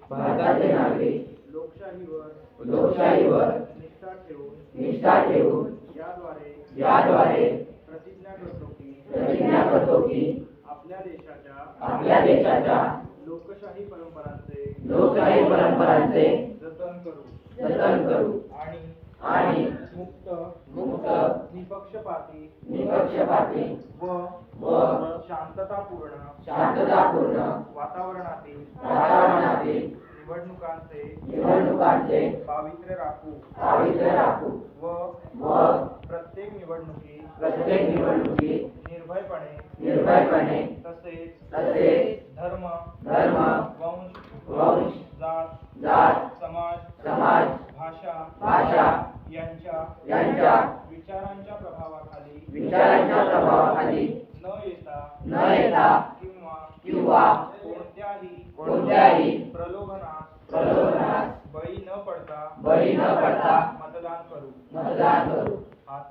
भारताचे नागरिक लोकशाहीवर निष्ठा ठेवून याद्वारे प्रतिज्ञा करतो की आपल्या देशाच्या लोकशाही परंपरांचे जतन करू आणि मुक्त मुक्त निपक्षपाती व शांततापूर्ण वातावरणातील निवडणुकांचे पावित्र्य राखू व प्रत्येक निवडणुकीत निर्भयपणे तसेच धर्म वंश जात समाज भाषा यांच्या विचारांच्या प्रभावाखाली न येता किंवा कोणत्याही प्रलोभनास बळी न पडता मतदान करू. हात